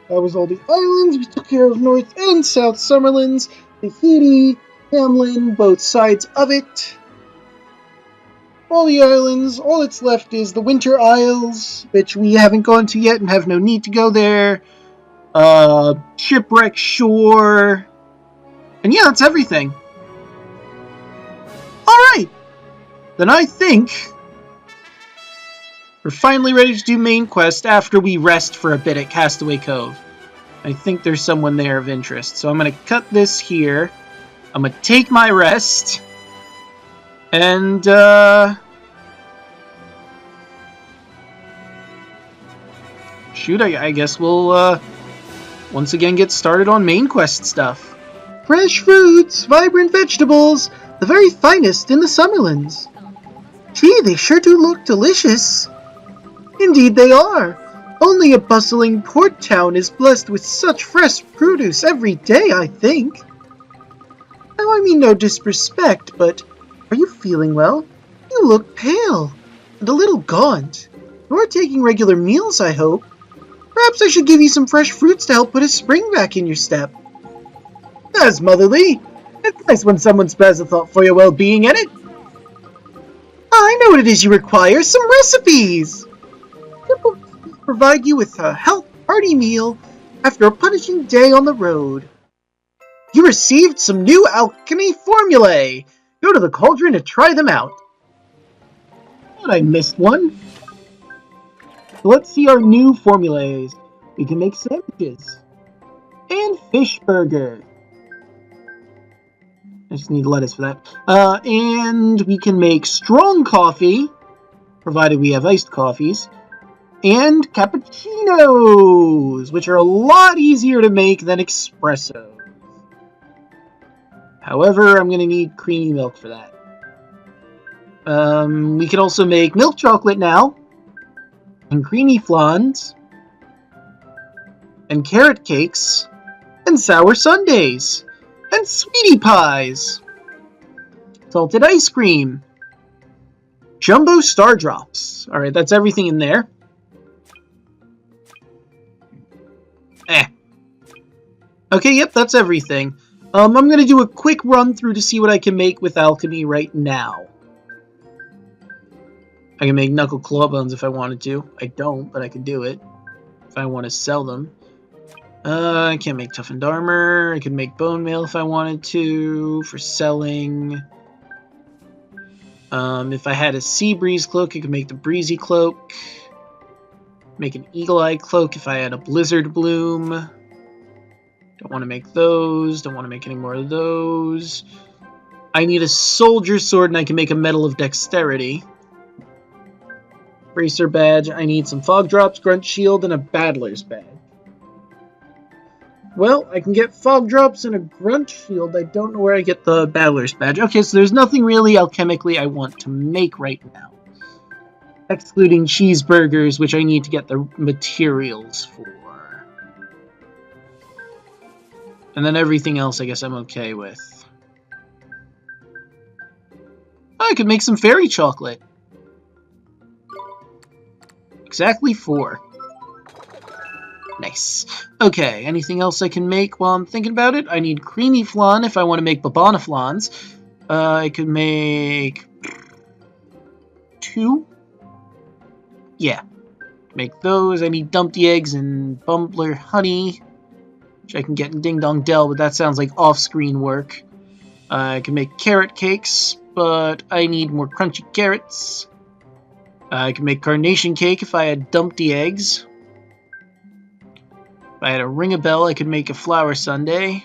That was all the islands. We took care of North and South Summerlands, Tahiti, Hamlin, both sides of it. All the islands. All that's left is the Winter Isles, which we haven't gone to yet and have no need to go there. Shipwreck Shore. And yeah, that's everything. Alright! Then I think we're finally ready to do main quest after we rest for a bit at Castaway Cove. I think there's someone there of interest. So I'm going to cut this here. I'm going to take my rest. And, shoot, I guess we'll, once again get started on main quest stuff. Fresh fruits, vibrant vegetables, the very finest in the Summerlands. Gee, they sure do look delicious. Indeed they are. Only a bustling port town is blessed with such fresh produce every day, I think. Now, I mean no disrespect, but are you feeling well? You look pale and a little gaunt. You are taking regular meals, I hope. Perhaps I should give you some fresh fruits to help put a spring back in your step. That's motherly. It's nice when someone spares a thought for your well-being, isn't it? I know what it is you require. Some recipes! Simple recipes provide you with a hearty meal after a punishing day on the road. You received some new alchemy formulae. Go to the cauldron to try them out. Thought I missed one. So let's see our new formulae. We can make sandwiches. And fish burger. I just need lettuce for that. And we can make strong coffee, provided we have iced coffees, and cappuccinos, which are a lot easier to make than espressos. However, I'm going to need creamy milk for that. We can also make milk chocolate now, and creamy flans, and carrot cakes, and sour sundaes. And sweetie pies, salted ice cream, jumbo star drops. Alright, that's everything in there. Okay, yep, that's everything. I'm going to do a quick run through to see what I can make with alchemy right now. I can make knuckle claw bones if I wanted to. I don't, but I can do it if I want to sell them. I can't make toughened armor. I can make bone mail if I wanted to for selling. If I had a sea breeze cloak, I could make the breezy cloak. Make an eagle eye cloak if I had a blizzard bloom. Don't want to make those. Don't want to make any more of those. I need a soldier sword and I can make a medal of dexterity. Bracer badge. I need some fog drops, grunt shield, and a battler's badge. Well, I can get fog drops and a grunt shield. I don't know where I get the battler's badge. Okay, so there's nothing really alchemically I want to make right now. Excluding cheeseburgers, which I need to get the materials for. And then everything else I guess I'm okay with. Oh, I could make some fairy chocolate. Exactly 4. Nice. Okay, anything else I can make while I'm thinking about it? I need creamy flan if I want to make babana flans. I could make 2. Yeah. Make those. I need dumpty eggs and bumbler honey, which I can get in Ding Dong Dell, but that sounds like off-screen work. I can make carrot cakes, but I need more crunchy carrots. I can make carnation cake if I had dumpty eggs. If I had a ring a bell, I could make a flour sundae.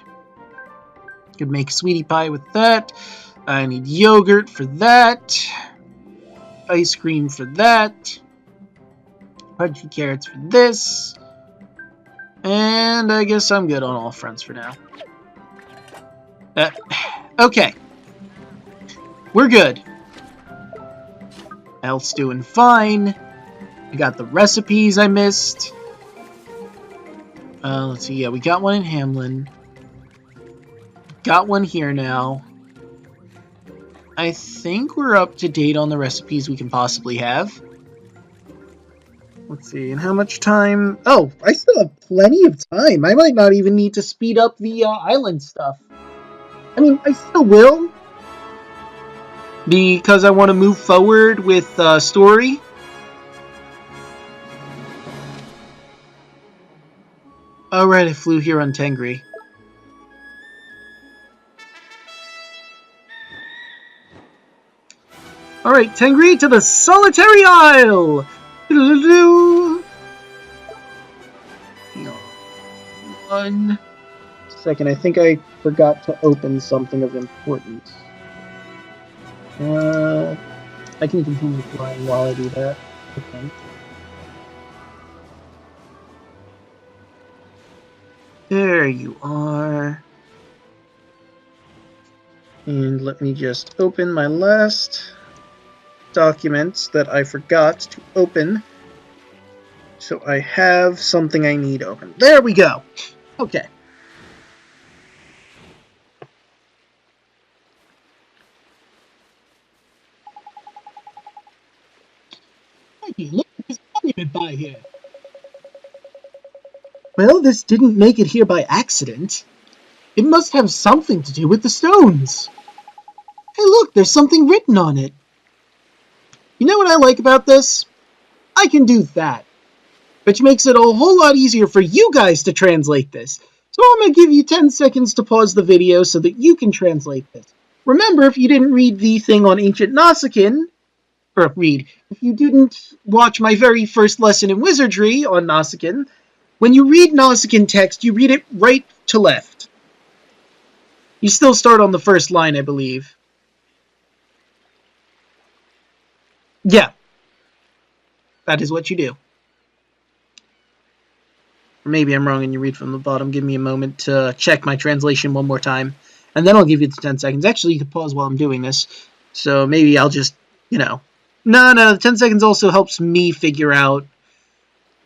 Could make sweetie pie with that. I need yogurt for that. Ice cream for that. Crunchy carrots for this. And I guess I'm good on all fronts for now. Okay. We're good. Health's doing fine. I got the recipes I missed. Let's see, yeah, we got one in Hamlin. Got one here now. I think we're up to date on the recipes we can possibly have. Let's see, and how much time... Oh, I still have plenty of time. I might not even need to speed up the island stuff. I mean, I still will, because I want to move forward with story. Alright, I flew here on Tengri. Alright, Tengri to the Solitary Isle! One second, I think I forgot to open something of importance. I can continue flying while I do that. Okay. There you are. And let me just open my last documents that I forgot to open. So I have something I need open. There we go! Okay. Look at this monument by here. Well, this didn't make it here by accident. It must have something to do with the stones. Hey look, there's something written on it. You know what I like about this? I can do that. Which makes it a whole lot easier for you guys to translate this. So I'm going to give you 10 seconds to pause the video so that you can translate this. Remember, if you didn't read the thing on Ancient Nausicaan, if you didn't watch my very first lesson in wizardry on Nausicaan, when you read Nausicaan text, you read it right to left. You still start on the first line, I believe. Yeah. That is what you do. Or maybe I'm wrong and you read from the bottom. Give me a moment to check my translation one more time. And then I'll give you the 10 seconds. Actually, you can pause while I'm doing this. So maybe I'll just, No, the 10 seconds also helps me figure out,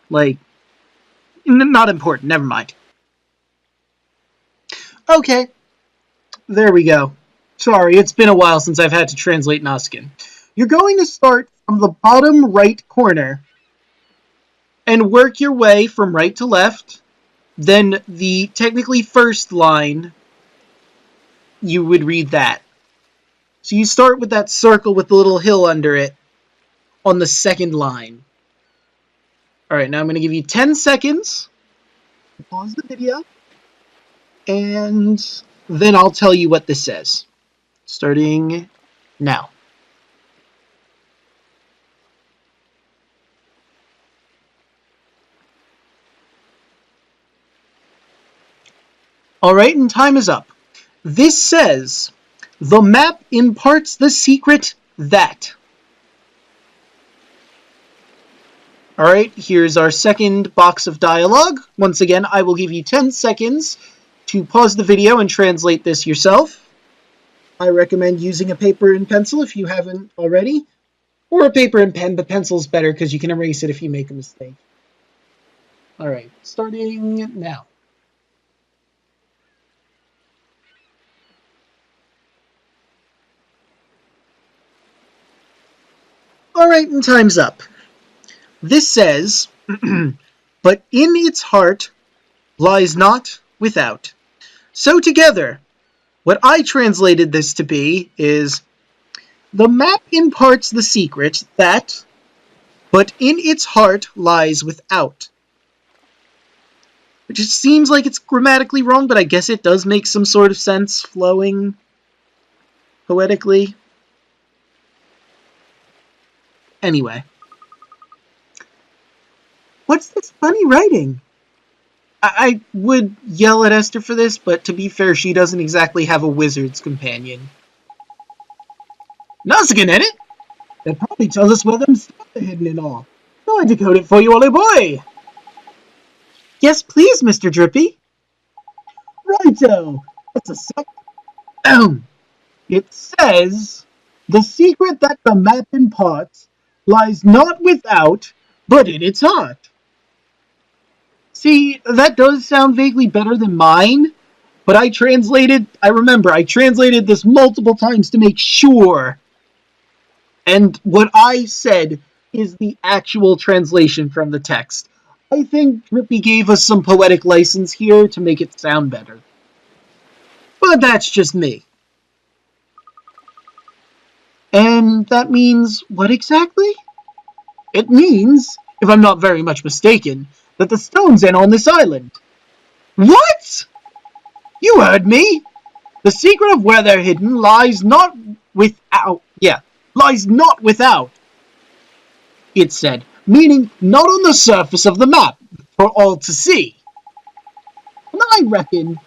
not important. Never mind. Okay. There we go. Sorry, it's been a while since I've had to translate Nausicaan. You're going to start from the bottom right corner and work your way from right to left. Then the technically first line, you would read that. So you start with that circle with the little hill under it on the second line. Alright, now I'm going to give you 10 seconds to pause the video, and then I'll tell you what this says. Starting now. Alright, and time is up. This says, the map imparts the secret that. Alright, here's our second box of dialogue. Once again, I will give you 10 seconds to pause the video and translate this yourself. I recommend using a paper and pencil if you haven't already. Or a paper and pen, but pencil's better because you can erase it if you make a mistake. Alright, starting now. Alright, and time's up. This says, but in its heart lies not without. So together, what I translated this to be is, the map imparts the secret that, but in its heart lies without. Which just seems like it's grammatically wrong, but I guess it does make some sort of sense, flowing poetically. Anyway. What's this funny writing? I would yell at Esther for this, but to be fair, she doesn't exactly have a wizard's companion. Nausicaan, ain't it? That probably tells us where them stuff are hidden and all. So I decode it for you, Ollie boy! Yes, please, Mr. Drippy. Righto! That's a sec. It says, the secret that the map imparts lies not without, but in its heart. See, that does sound vaguely better than mine, but I remember I translated this multiple times to make sure. And what I said is the actual translation from the text. I think Drippy gave us some poetic license here to make it sound better. But that's just me. And that means what exactly? It means, if I'm not very much mistaken, that the stone's in on this island. What? You heard me! The secret of where they're hidden lies not without, it said, meaning not on the surface of the map, for all to see. And I reckon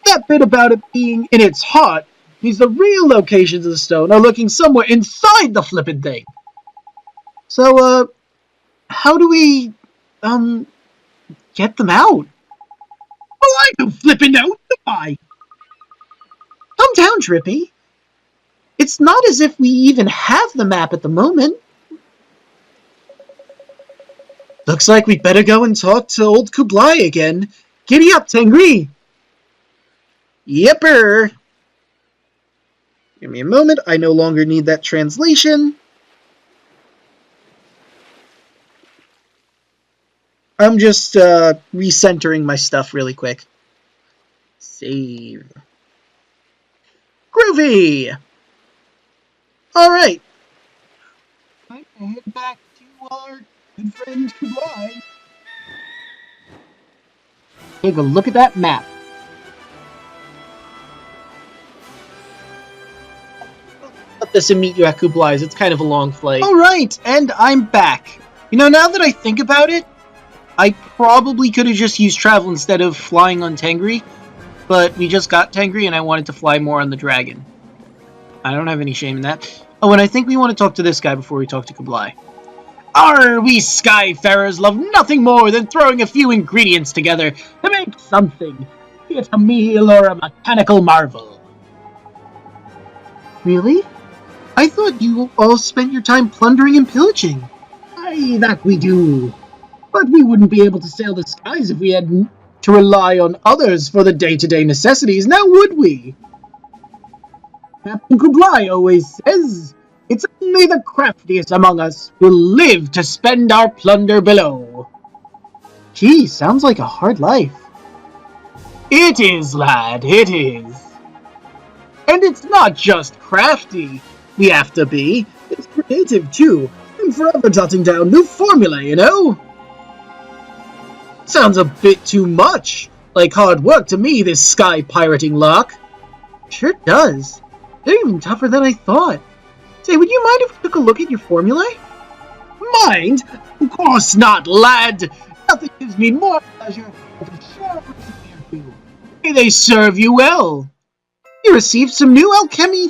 that bit about it being in its heart means the real locations of the stone are looking somewhere inside the flippin' thing. So, how do we, get them out? Well, I don't flippin' know, do I? Calm down, Drippy. It's not as if we even have the map at the moment. Looks like we'd better go and talk to old Kublai again. Giddy up, Tengri! Yepper! Give me a moment, I no longer need that translation. I'm just recentering my stuff really quick. Save. Groovy! Alright. Time to head back to our good friend Kublai. Take a look at that map. Let this and meet you at Kublai's. It's kind of a long flight. Alright, and I'm back. You know, now that I think about it, I probably could have just used travel instead of flying on Tengri, but we just got Tengri and I wanted to fly more on the dragon. I don't have any shame in that. Oh, and I think we want to talk to this guy before we talk to Kublai. We Skyfarers love nothing more than throwing a few ingredients together to make something, be it a meal or a mechanical marvel. Really? I thought you all spent your time plundering and pillaging. Aye, that we do. But we wouldn't be able to sail the skies if we had to rely on others for the day-to-day necessities, now would we? Captain Kublai always says, it's only the craftiest among us who live to spend our plunder below. Gee, sounds like a hard life. It is, lad, it is. And it's not just crafty we have to be, it's creative too, and forever jotting down new formulae, you know? Sounds a bit too much like hard work to me, this sky pirating lark. Sure does. They're even tougher than I thought. Say, would you mind if we took a look at your formulae? Mind? Of course not, lad. Nothing gives me more pleasure than to share a recipe or two. May they serve you well. You received some new alchemy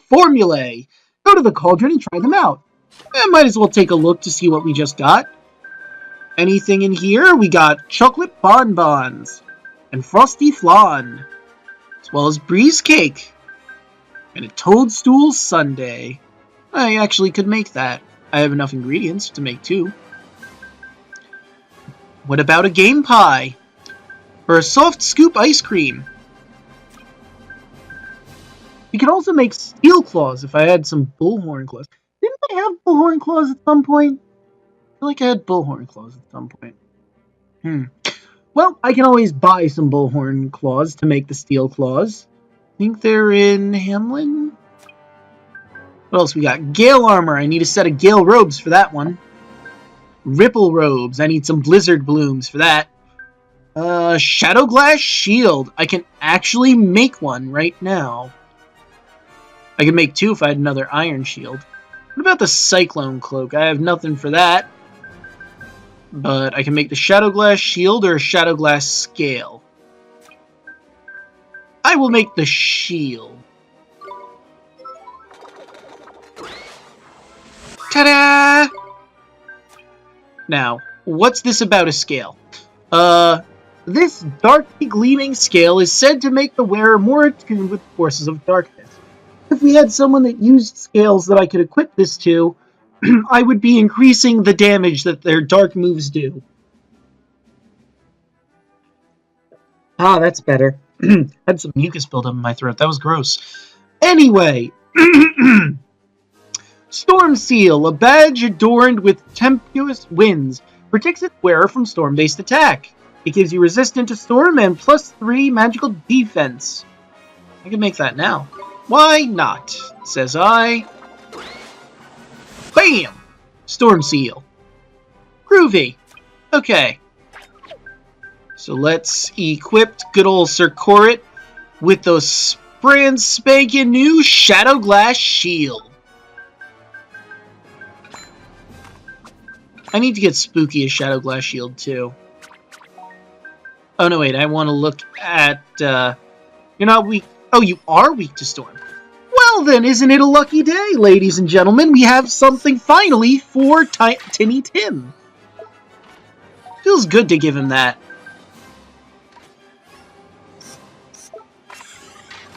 formulae. Go to the cauldron and try them out. Might as well take a look to see what we just got. Anything in here? We got chocolate bonbons and frosty flan, as well as breeze cake and a toadstool sundae. I actually could make that. I have enough ingredients to make two. What about a game pie? Or a soft scoop ice cream? We could also make steel claws if I had some bullhorn claws. Didn't I have bullhorn claws at some point? I feel like I had bullhorn claws at some point. Well, I can always buy some bullhorn claws to make the steel claws. I think they're in Hamlin? What else we got? Gale armor. I need a set of gale robes for that one. Ripple robes. I need some blizzard blooms for that. Shadow glass shield. I can actually make one right now. I could make two if I had another iron shield. What about the cyclone cloak? I have nothing for that. But I can make the shadow glass shield or a shadow glass scale. I will make the shield. Ta-da! Now, what's this about a scale? This darkly gleaming scale is said to make the wearer more attuned with the forces of darkness. If we had someone that used scales that I could equip this to, I would be increasing the damage that their dark moves do. Ah, that's better. Had some mucus build up in my throat. That was gross. Anyway, Storm Seal, a badge adorned with tempestuous winds, Protects its wearer from storm-based attack. It gives you resistance to storm and +3 magical defense. I can make that now. Why not? Says I. Bam! Storm Seal. Groovy. Okay. So let's equip good old Sir Corrit with those brand spanking new Shadow Glass Shield. I need to get Spooky as Shadow Glass Shield too. Oh no, wait, I want to look at, you're not weak. Oh, you are weak to storm. Well then, isn't it a lucky day, ladies and gentlemen? We have something finally for Tinny Tim. Feels good to give him that.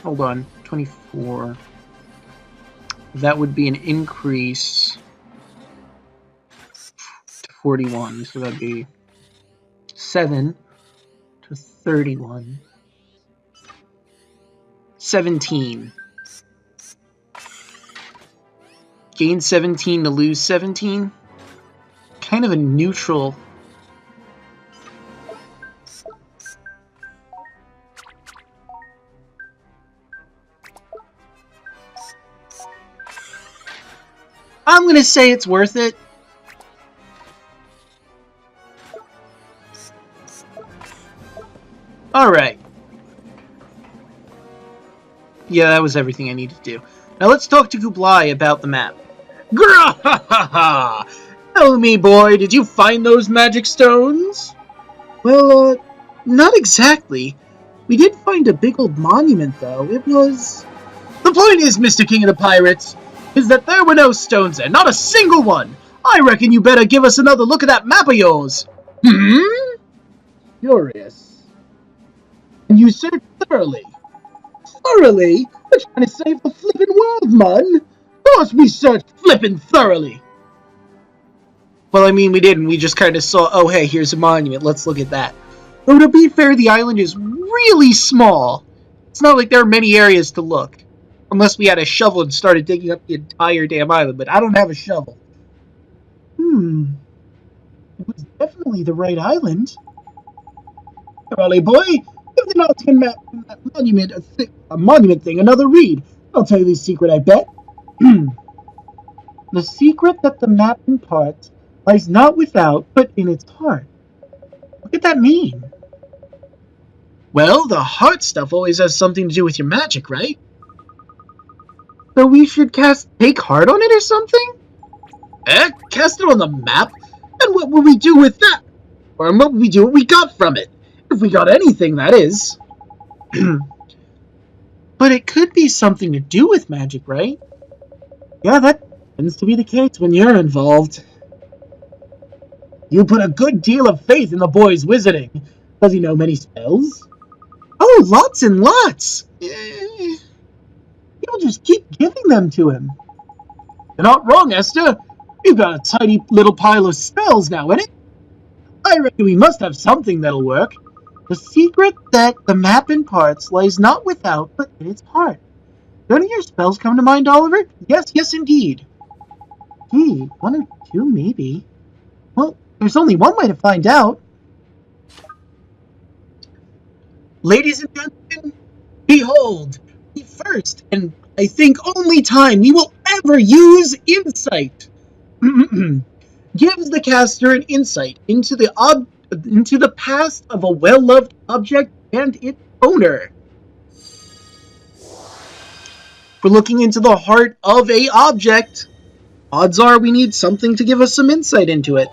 Hold on, 24. That would be an increase to 41, so that'd be 7 to 31. 17. Gain 17 to lose 17. Kind of a neutral. I'm gonna say it's worth it. Alright. Yeah, that was everything I needed to do. Now let's talk to Kublai about the map. Grah-ha-ha-ha! Tell me, boy, did you find those magic stones? Well, not exactly. We did find a big old monument, though. It was... The point is, Mr. King of the Pirates, is that there were no stones there, not a single one. I reckon you better give us another look at that map of yours. Hmm? Curious. And you searched thoroughly. Thoroughly? We're trying to save the flippin' world, man. Of course we searched flippin' thoroughly. Well, I mean, we didn't. We just kind of saw, oh, hey, here's a monument. Let's look at that. Though, to be fair, the island is really small. It's not like there are many areas to look. Unless we had a shovel and started digging up the entire damn island, but I don't have a shovel. It was definitely the right island. Golly boy, give the Nottingham map monument a monument thing another read. I'll tell you the secret, I bet. The secret that the map imparts lies not without, but in its heart. What could that mean? Well, the heart stuff always has something to do with your magic, right? So we should take heart on it or something? Cast it on the map? And what will we do with that? Or what will we do what we got from it? If we got anything, that is. But it could be something to do with magic, right? Yeah, that tends to be the case when you're involved. You put a good deal of faith in the boy's wizarding. Does he know many spells? Oh, lots and lots! You'll just keep giving them to him. You're not wrong, Esther. We've got a tiny little pile of spells now, innit? I reckon we must have something that'll work. The secret that the map imparts lies not without, but in its heart. Do any of your spells come to mind, Oliver? Yes, indeed. Gee, 1 or 2, maybe. Well, there's only one way to find out. Ladies and gentlemen, behold, the first and I think only time we will ever use insight. Gives the caster an insight into the past of a well-loved object and its owner. For looking into the heart of a object, odds are we need something to give us some insight into it.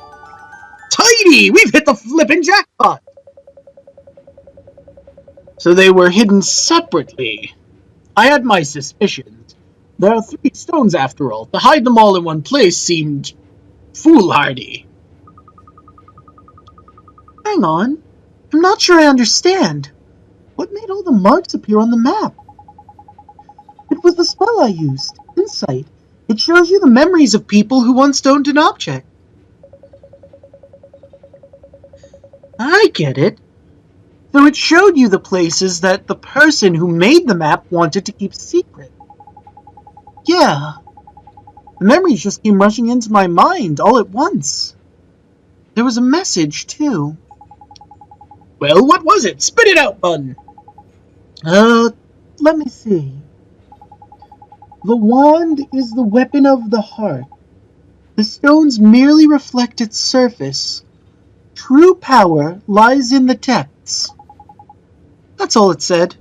Tidy! We've hit the flippin' jackpot! So they were hidden separately. I had my suspicions. There are 3 stones after all. To hide them all in one place seemed foolhardy. Hang on. I'm not sure I understand. What made all the marks appear on the map? It was the spell I used. Insight. It shows you the memories of people who once owned an object. I get it. So it showed you the places that the person who made the map wanted to keep secret. Yeah. The memories just came rushing into my mind all at once. There was a message, too. Well, what was it? Spit it out, bun! Let me see. The wand is the weapon of the heart. The stones merely reflect its surface. True power lies in the depths. That's all it said.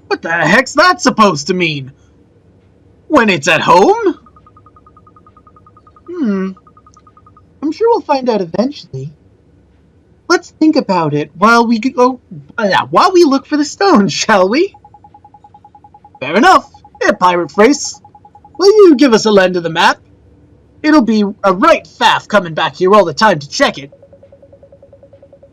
What the heck's that supposed to mean? When it's at home? I'm sure we'll find out eventually. Let's think about it while we look for the stones, shall we? Fair enough. Here, Pirate Face. Will you give us a lend of the map? It'll be a right faff coming back here all the time to check it.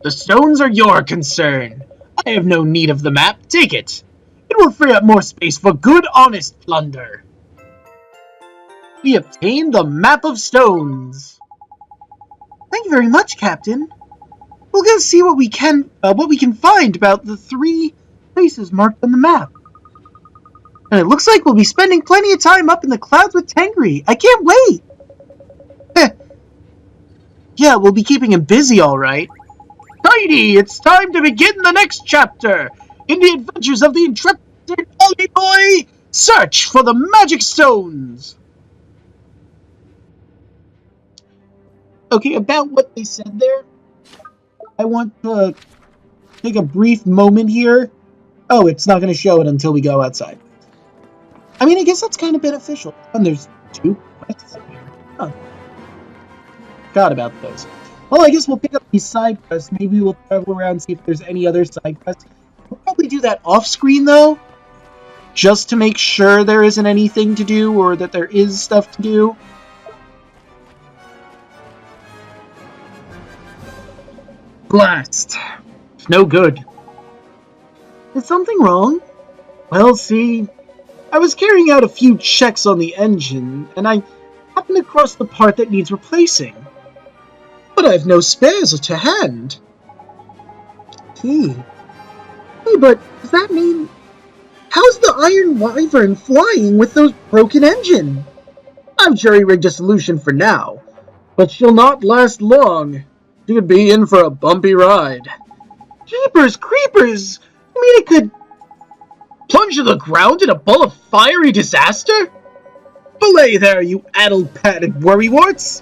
The stones are your concern. I have no need of the map. Take it. It will free up more space for good, honest plunder. We obtained the Map of Stones. Thank you very much, Captain. We'll go see what we can find about the 3 places marked on the map. And it looks like we'll be spending plenty of time up in the clouds with Tengri. I can't wait! Yeah, we'll be keeping him busy, alright. Tidy! It's time to begin the next chapter! In the adventures of the intrepid Ollie Boy! Search for the magic stones! Okay, about what they said there, I want to take a brief moment here. Oh, it's not going to show it until we go outside. I mean, I guess that's kind of beneficial. And there's 2 quests here. Oh. Forgot about those. Well, I guess we'll pick up these side quests. Maybe we'll travel around and see if there's any other side quests. We'll probably do that off-screen, though. Just to make sure there isn't anything to do or that there is stuff to do. Blast. No good. Is something wrong? Well, see, I was carrying out a few checks on the engine, and I happened across the part that needs replacing. But I have no spares to hand. Hey, but does that mean... How's the Iron Wyvern flying with those broken engine? I've jury-rigged a solution for now, but she'll not last long. She could be in for a bumpy ride. Jeepers creepers! You mean it could plunge to the ground in a ball of fiery disaster? Belay there, you addle-padded worrywarts!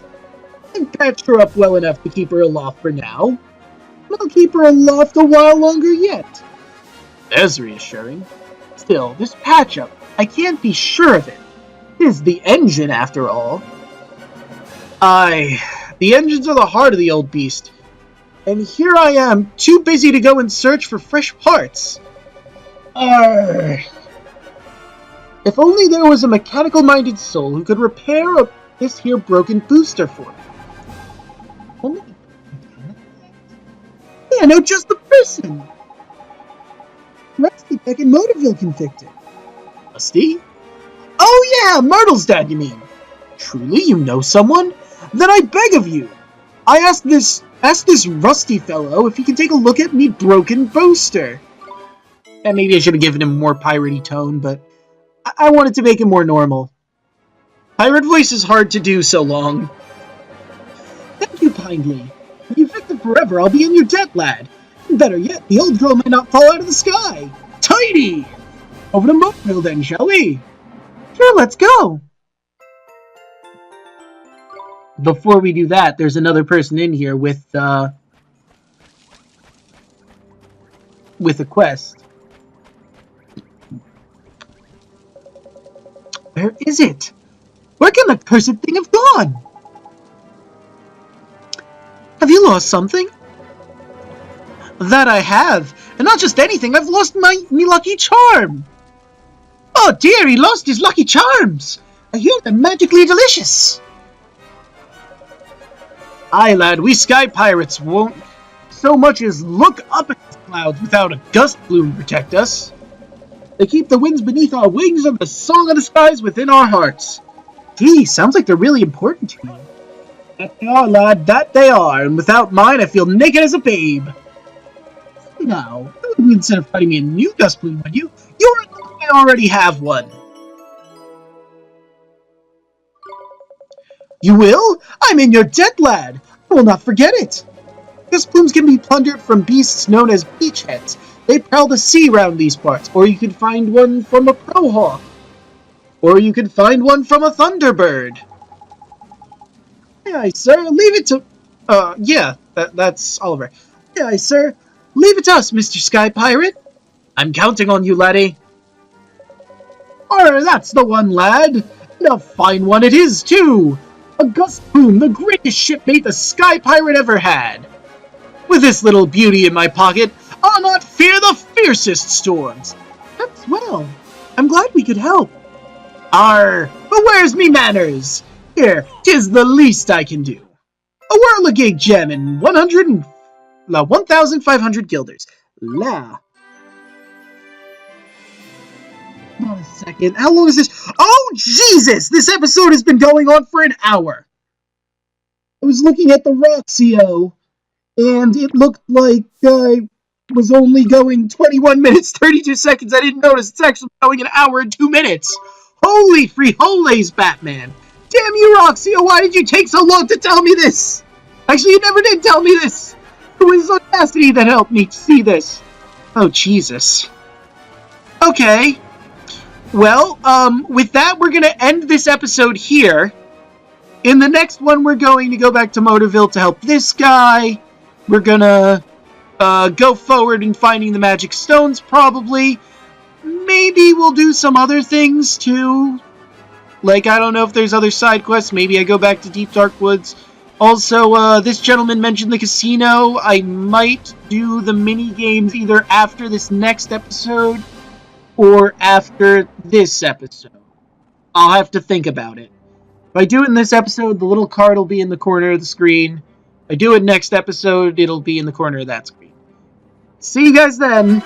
I've patched her up well enough to keep her aloft for now. I'll keep her aloft a while longer yet. There's reassuring. Still, this patch-up, I can't be sure of it. It is the engine, after all. Aye, the engines are the heart of the old beast. And here I am, too busy to go and search for fresh parts. Arrgh. If only there was a mechanical-minded soul who could repair this here broken booster for me. Only... Yeah, no, just the person! Rusty back in Motorville can fix it. Rusty? Oh yeah, Myrtle's dad, you mean? Truly, you know someone? Then I beg of you! I asked this Rusty fellow if he can take a look at me broken booster. And maybe I should have given him a more piratey tone, but I wanted to make him more normal. Pirate voice is hard to do so long. Thank you kindly. If you fix it forever, I'll be in your debt, lad. Better yet, the old girl might not fall out of the sky. Tidy! Over to Motorville then, shall we? Sure, let's go. Before we do that, there's another person in here with a quest. Where is it? Where can the cursed thing have gone? Have you lost something? That I have. And not just anything, I've lost me lucky charm. Oh dear, he lost his lucky charms. I hear they're magically delicious. Aye, lad, we sky pirates won't so much as look up at the clouds without a gust plume to protect us. They keep the winds beneath our wings and the song of the skies within our hearts. Gee, sounds like they're really important to you. That they are, lad, that they are, and without mine I feel naked as a babe. Now, you wouldn't consider fighting me a new gust plume, would you? You're I already have one. You will? I'm in your debt, lad. I will not forget it. Guest plumes can be plundered from beasts known as beachheads. They prowl the sea round these parts, or you can find one from a crowhawk. Or you can find one from a thunderbird. Aye, sir, leave it to... yeah, that's Oliver. Aye, sir, leave it to us, Mr. Sky Pirate. I'm counting on you, laddie. That's the one, lad. And a fine one it is, too. A gust plume, the greatest shipmate the Sky Pirate ever had. With this little beauty in my pocket, I'll not fear the fiercest storms. That's well. I'm glad we could help. But where's me manners? Here, 'tis the least I can do. A whirligig gem and 1,500 guilders. La. Hold on a second. How long is this? Oh, Jesus! This episode has been going on for an hour. I was looking at the Roxio, and it looked like I was only going 21 minutes, 32 seconds. I didn't notice it's actually going an hour and 2 minutes. Holy frijoles, Batman. Damn you, Roxio, why did you take so long to tell me this? Actually, you never did tell me this. It was Audacity that helped me see this. Oh, Jesus. Okay. Well, with that, we're going to end this episode here. In the next one, we're going to go back to Motorville to help this guy. We're going to go forward in finding the magic stones, probably. Maybe we'll do some other things, too. Like, I don't know if there's other side quests. Maybe I go back to Deep Dark Woods. Also, this gentleman mentioned the casino. I might do the mini-games either after this next episode or after this episode. I'll have to think about it. If I do it in this episode, the little card will be in the corner of the screen. If I do it next episode, it'll be in the corner of that screen. See you guys then!